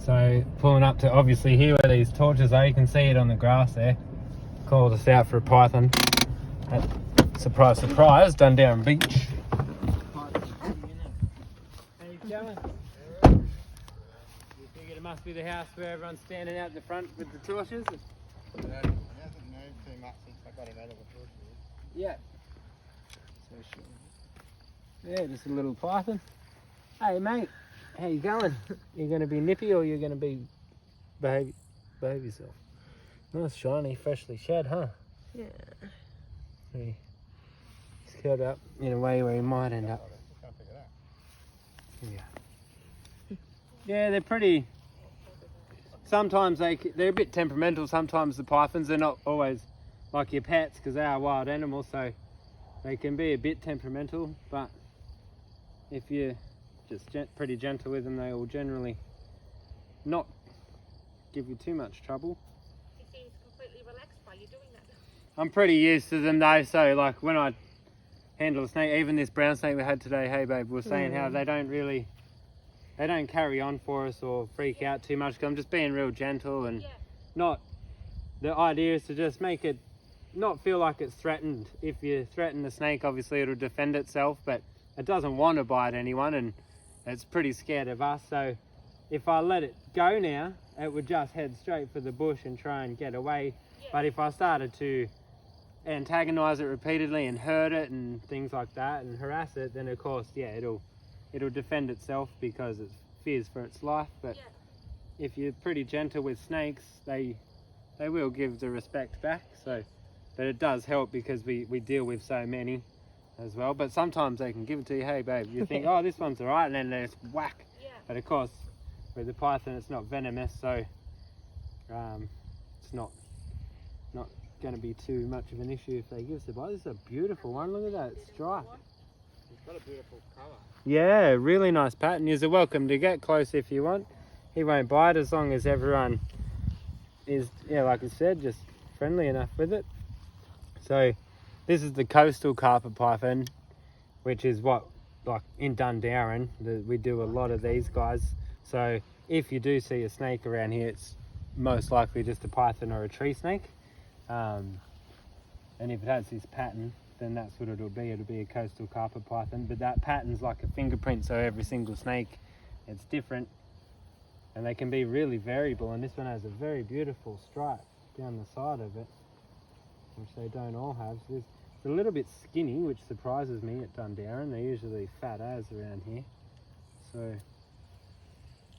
So pulling up to obviously here where these torches are, you can see it on the grass there. Called us out for a python. Surprise, surprise, Dundown Beach. How you going? You figured it must be the house where everyone's standing out the front with the torches? It hasn't moved too much since I got him out of the bush. Yeah. Yeah, just a little python. Hey mate, how you going? You gonna be nippy or you gonna be behave yourself? Nice shiny, freshly shed, huh? Yeah. He's curled up in a way where he might end up. Yeah. Yeah, they're pretty. Sometimes they're a bit temperamental. Sometimes the pythons, they're not always like your pets because they are wild animals, so they can be a bit temperamental. But if you're just pretty gentle with them, they will generally not give you too much trouble. He seems completely relaxed by you doing that. I'm pretty used to them though, so like when I handle a snake, even this brown snake we had today, hey babe, was saying how they don't carry on for us or freak out too much because I'm just being real gentle and not, the idea is to just make it not feel like it's threatened. If you threaten the snake, obviously it'll defend itself, but it doesn't want to bite anyone and it's pretty scared of us. So if I let it go now, it would just head straight for the bush and try and get away. But if I started to antagonize it repeatedly and hurt it and things like that and harass it, then of course, yeah, it'll defend itself because it fears for its life. But if you're pretty gentle with snakes, they will give the respect back. So, but it does help because we deal with so many as well. But sometimes they can give it to you, hey babe, you think, oh, this one's all right, and then they just whack. But of course, with the python, it's not venomous, so it's not going to be too much of an issue if they give us a bite. This is a beautiful one. Look at that stripe. He's got a beautiful colour. Yeah, really nice pattern. You're welcome to get close if you want. He won't bite as long as everyone is, yeah, like I said, just friendly enough with it. So this is the coastal carpet python, which is what, like in Dundown, we do a lot of these guys. So if you do see a snake around here, it's most likely just a python or a tree snake. And if it has this pattern, then that's what it'll be. It'll be a coastal carpet python, but that pattern's like a fingerprint, so every single snake, it's different. And they can be really variable, and this one has a very beautiful stripe down the side of it, which they don't all have. So it's a little bit skinny, which surprises me at Dundown. They're usually fat as around here. So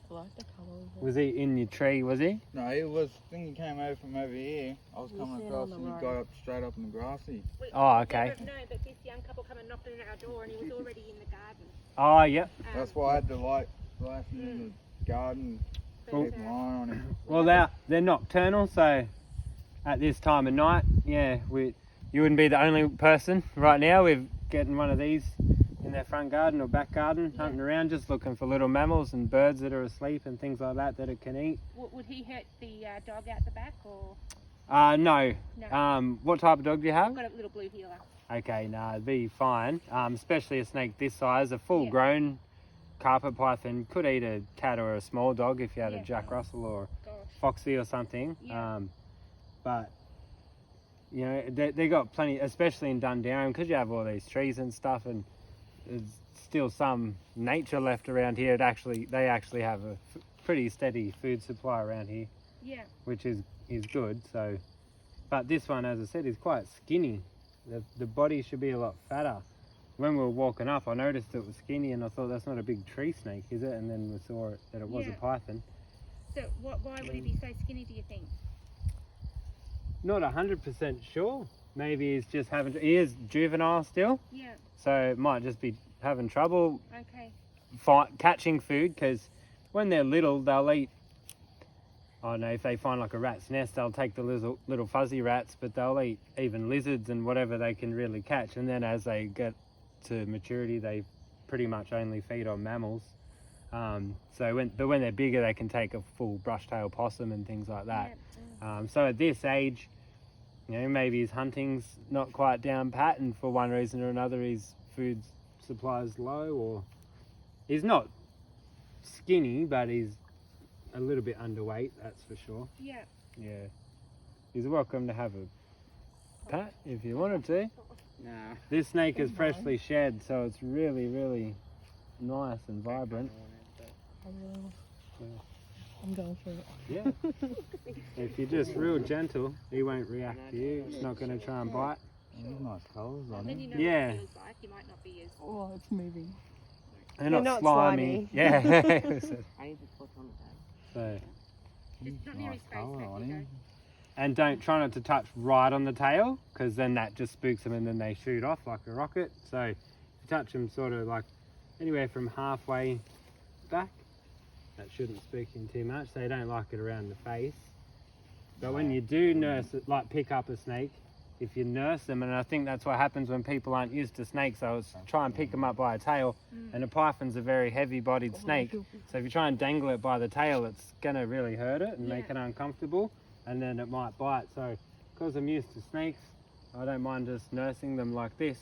I like the colour of it. was he in your tree, was he? No, he was, I think he came over from over here. I was coming sitting across on and the he road. got up straight up in the grassy. Oh, okay. No, but this young couple come and knocked on our door and he was already in the garden. Oh, yep. That's why I had to light him in the garden, Well- keep an eye on him. Well, they're nocturnal, so at this time of night, yeah, you wouldn't be the only person right now. We're getting one of these in their front garden or back garden, hunting around, just looking for little mammals and birds that are asleep and things like that it can eat. Would he hurt the dog out the back or? No. No. What type of dog do you have? I've got a little blue heeler. Okay, no, it'd be fine. Especially a snake this size, a full-grown carpet python could eat a cat or a small dog if you had a Jack Russell or Foxy or something. Yeah. But you know, they got plenty, especially in Dundown, because you have all these trees and stuff, and there's still some nature left around here. They actually have a pretty steady food supply around here. Yeah. Which is good. So, but this one, as I said, is quite skinny. The body should be a lot fatter. When we were walking up, I noticed it was skinny, and I thought, that's not a big tree snake, is it? And then we saw that it was a python. So why would he be so skinny, do you think? Not 100% sure. Maybe he's just he is juvenile still. Yeah. So it might just be having trouble Okay. catching food, because when they're little, they'll eat, I don't know, if they find like a rat's nest, they'll take the little fuzzy rats, but they'll eat even lizards and whatever they can really catch. And then as they get to maturity, they pretty much only feed on mammals. So when they're bigger, they can take a full brush-tailed possum and things like that. So at this age, you know, maybe his hunting's not quite down pat, and for one reason or another, his food supply is low, or he's not skinny, but he's a little bit underweight, that's for sure. Yeah. Yeah. He's welcome to have a pat if you wanted to. Nah. This snake is freshly shed, so it's really, really nice and vibrant. I really, Yeah. I'm going for it. Yeah. If you're just real gentle, he won't react to you. It's not going to try and bite. Nice colours on And then it. you know Yeah. what it feels like. You might not be as. Oh, it's moving. They're They're not not slimy. slimy. Yeah. I need to put on the So, Just not near his face. colour on Matthew, him. and don't try not to touch right on the tail, because then that just spooks them and then they shoot off like a rocket. So if you touch them sort of like anywhere from halfway back, that shouldn't spook him too much. They don't like it around the face. But when you do nurse it, like pick up a snake, if you nurse them, and I think that's what happens when people aren't used to snakes, so it's try and pick them up by a tail, and a python's a very heavy-bodied snake, so if you try and dangle it by the tail, it's gonna really hurt it and make Yeah. it uncomfortable, and then it might bite. So because I'm used to snakes, I don't mind just nursing them like this,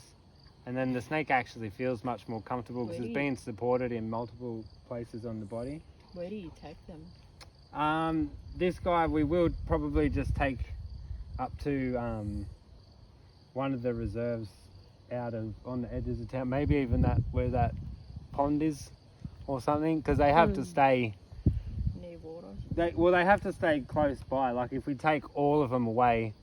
and then the snake actually feels much more comfortable because it's Really? being supported in multiple places on the body. Where do you take them? This guy we will probably just take up to one of the reserves out of on the edges of town, maybe even that where that pond is or something, because they have to stay. Near water? They have to stay close by. Like if we take all of them away,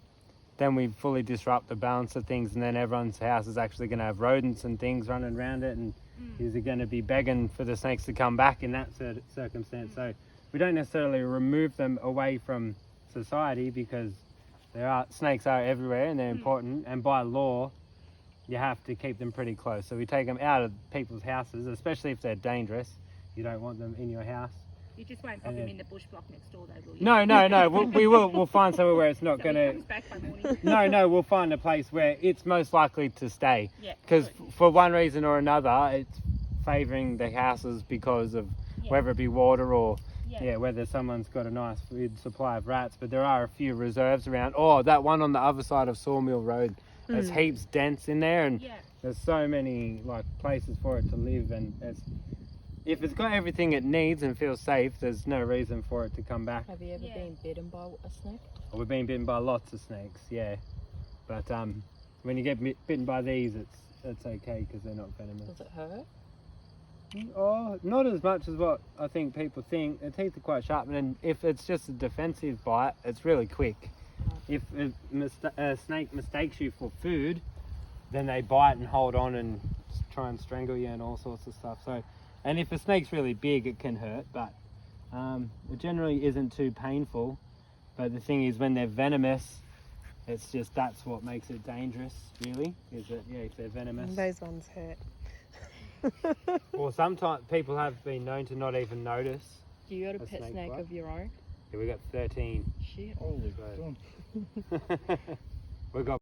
then we fully disrupt the balance of things, and then everyone's house is actually going to have rodents and things running around it, and is going to be begging for the snakes to come back in that circumstance. So we don't necessarily remove them away from society, because snakes are everywhere and they're important, and by law you have to keep them pretty close. So we take them out of people's houses, especially if they're dangerous. You don't want them in your house. You just won't pop him in the bush block next door, though, will you? No. We'll find somewhere where it's not So going he to. comes back by morning. No, we'll find a place where it's most likely to stay. Yeah. Because for one reason or another, it's favouring the houses because of Yeah. whether it be water or Yeah. whether someone's got a nice food supply of rats. But there are a few reserves around. Oh, that one on the other side of Sawmill Road. There's heaps dense in there, and Yeah. there's so many like places for it to live, and if it's got everything it needs and feels safe, there's no reason for it to come back. Have you ever Yeah. been bitten by a snake? We've been bitten by lots of snakes, yeah. But when you get bitten by these, it's okay because they're not venomous. Does it hurt? Oh, not as much as what I think people think. Their teeth are quite sharp, and if it's just a defensive bite, it's really quick. If a snake mistakes you for food, then they bite and hold on and try and strangle you and all sorts of stuff. So, and if a snake's really big, it can hurt, but it generally isn't too painful. But the thing is, when they're venomous, it's just that's what makes it dangerous, really, is that, if they're venomous. Those ones hurt. Or sometimes people have been known to not even notice. Do you got a A pet snake snake bite? of your own? Yeah, we got 13. Shit. Holy Right. God. We've got